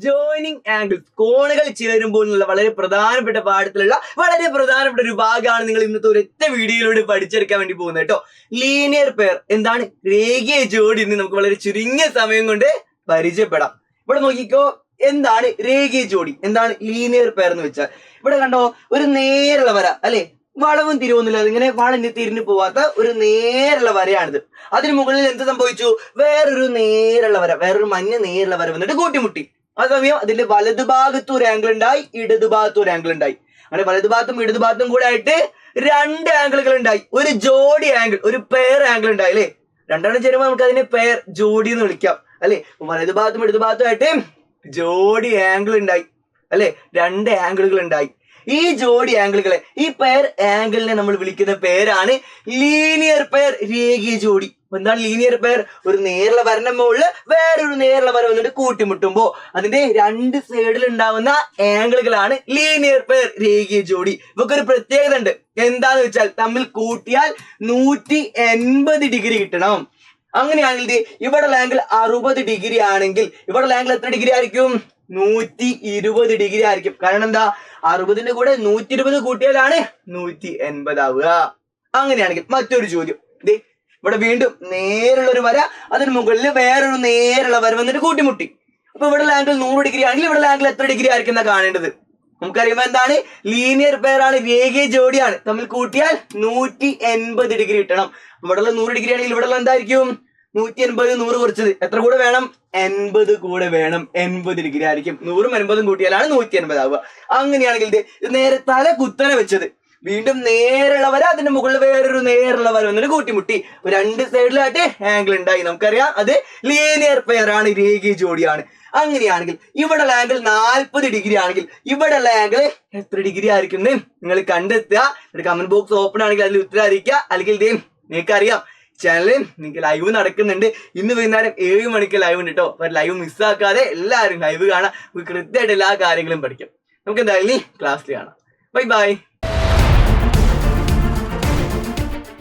Joining angles, കോണുകൾ ചേരുമ്പോൾ എന്നുള്ള വളരെ പ്രധാനപ്പെട്ട പാഠത്തിലുള്ള വളരെ പ്രധാനപ്പെട്ട ഒരു ഭാഗമാണ് നിങ്ങൾ ഇന്നത്തെ ഒരൊറ്റ വീഡിയോയിലൂടെ പഠിച്ചെടുക്കാൻ വേണ്ടി പോകുന്നത് കേട്ടോ. ലീനിയർ പെയർ എന്താണ്, രേഖീയ ജോഡി എന്ന് നമുക്ക് വളരെ ചുരുങ്ങിയ സമയം കൊണ്ട് പരിചയപ്പെടാം. ഇവിടെ നോക്കിക്കോ, എന്താണ് രേഖീയ ജോഡി, എന്താണ് ലീനിയർ പെയർ എന്ന് വെച്ചാൽ, ഇവിടെ കണ്ടോ ഒരു നേരുള്ള വര അല്ലെ, വളവും തിരിവൊന്നുമില്ല, അതിങ്ങനെ വളഞ്ഞ് തിരിഞ്ഞു പോവാത്ത ഒരു നേരുള്ള വരയാണിത്. അതിന് മുകളിൽ എന്ത് സംഭവിച്ചു, വേറൊരു നേരുള്ള വര, വേറൊരു മഞ്ഞ നേരുള്ള വര വന്നിട്ട് കൂട്ടിമുട്ടി. അതേസമയം അതിന്റെ വലതുഭാഗത്തും ഒരു ആംഗിൾ ഉണ്ടായി, ഇടതുഭാഗത്തും ഒരു ആംഗിൾ ഉണ്ടായി. അങ്ങനെ വലതുഭാഗത്തും ഇടതുഭാഗത്തും കൂടെ ആയിട്ട് രണ്ട് ആംഗിളുകൾ ഉണ്ടായി, ഒരു ജോഡി ആംഗിൾ, ഒരു പെയർ ആംഗിൾ ഉണ്ടായി അല്ലെ. രണ്ടെണ്ണം ചേരുമ്പോൾ നമുക്ക് അതിനെ പെയർ, ജോഡി എന്ന് വിളിക്കാം അല്ലെ. വലതുഭാഗത്തും ഇടതുഭാഗത്തും ആയിട്ട് ജോഡി ആംഗിൾ ഉണ്ടായി അല്ലെ, രണ്ട് ആംഗിളുകൾ ഉണ്ടായി. ഈ ജോഡി ആംഗിളുകളെ, ഈ പെയർ ആംഗിളിനെ നമ്മൾ വിളിക്കുന്ന പേരാണ് ലീനിയർ പെയർ, രേഖീയ ജോഡി. എന്താണ് ലീനിയർ പെയർ, ഒരു നേരുള്ള വരന്റെ മുകളിൽ വേറൊരു നേരുള്ള വര വന്നിട്ട് കൂട്ടിമുട്ടുമ്പോ അതിന്റെ രണ്ട് സൈഡിൽ ഉണ്ടാവുന്ന ആംഗിളുകളാണ് ലീനിയർ പെയർ, രേഖീയ ജോഡി. ഇവക്കൊരു പ്രത്യേകത ഉണ്ട്, എന്താന്ന് വെച്ചാൽ തമ്മിൽ കൂട്ടിയാൽ 180 ഡിഗ്രി കിട്ടണം. അങ്ങനെയാണെങ്കിൽ ഇവിടെയുള്ള ആംഗിൾ 60 ഡിഗ്രി ആണെങ്കിൽ ഇവിടെയുള്ള ആംഗിൾ എത്ര ഡിഗ്രി ആയിരിക്കും, 120 ഡിഗ്രി ആയിരിക്കും. കാരണം എന്താ, 60ന്റെ കൂടെ 120 കൂട്ടിയാലാണ് 180 ആവുക. അങ്ങനെയാണെങ്കിൽ മറ്റൊരു ചോദ്യം, ഇവിടെ വീണ്ടും നേരുള്ള ഒരു വര, അതിന് മുകളിൽ വേറൊരു നേരുള്ള വര വന്നിട്ട് കൂട്ടിമുട്ടി. അപ്പൊ ഇവിടെയുള്ള ആംഗിൾ 100 ഡിഗ്രി ആണെങ്കിൽ ഇവിടെയുള്ള ആംഗിൾ എത്ര ഡിഗ്രി ആയിരിക്കും എന്നാ കാണേണ്ടത്. നമുക്കറിയുമ്പോ എന്താണ്, ലീനിയർ പെയർ ആണ്, രേഖീയ ജോഡിയാണ്, തമ്മിൽ കൂട്ടിയാൽ 180 ഡിഗ്രി കിട്ടണം. ഇവിടെയുള്ള 100 ഡിഗ്രി ആണെങ്കിൽ ഇവിടെയുള്ള എന്തായിരിക്കും, 180 100 കുറച്ചത് എത്ര കൂടെ വേണം, 80 കൂടെ വേണം, 80 ഡിഗ്രി ആയിരിക്കും. 100ഉം 80ഉം കൂട്ടിയാലാണ് 180 ആവുക. അങ്ങനെയാണെങ്കിൽ ഇത് നേരെ തല കുത്തനെ വെച്ചത്, വീണ്ടും നേരുള്ള വര, അതിന്റെ മുകളിൽ വേറൊരു നേരുള്ള വര വന്നിട്ട് കൂട്ടിമുട്ടി, രണ്ട് സൈഡിലായിട്ട് ആംഗിൾ ഉണ്ടായി. നമുക്കറിയാം അത് ലീനിയർ പെയർ ആണ്, രേഖീയ ജോഡിയാണ്. അങ്ങനെയാണെങ്കിൽ ഇവിടെയുള്ള ആംഗിൾ 40 ഡിഗ്രി ആണെങ്കിൽ ഇവിടെയുള്ള ആംഗിൾ എത്ര ഡിഗ്രി ആയിരിക്കും എന്ന് നിങ്ങൾ കണ്ടെത്തുക. കമന്റ് ബോക്സ് ഓപ്പൺ ആണെങ്കിൽ അതിൽ ഉത്തരം അറിയിക്കുക. അല്ലെങ്കിൽ നിങ്ങൾക്ക് അറിയാം, ചാനലിൽ നിങ്ങൾക്ക് ലൈവ് നടക്കുന്നുണ്ട്. ഇന്ന് വൈകുന്നേരം 7 മണിക്ക് ലൈവ് ഉണ്ട് കേട്ടോ. അപ്പൊ ലൈവ് മിസ്സാക്കാതെ എല്ലാവരും ലൈവ് കാണാം, കൃത്യമായിട്ട് എല്ലാ കാര്യങ്ങളും പഠിക്കും. നമുക്ക് എന്തായാലും ക്ലാസ്സിൽ കാണാം. Bye bye.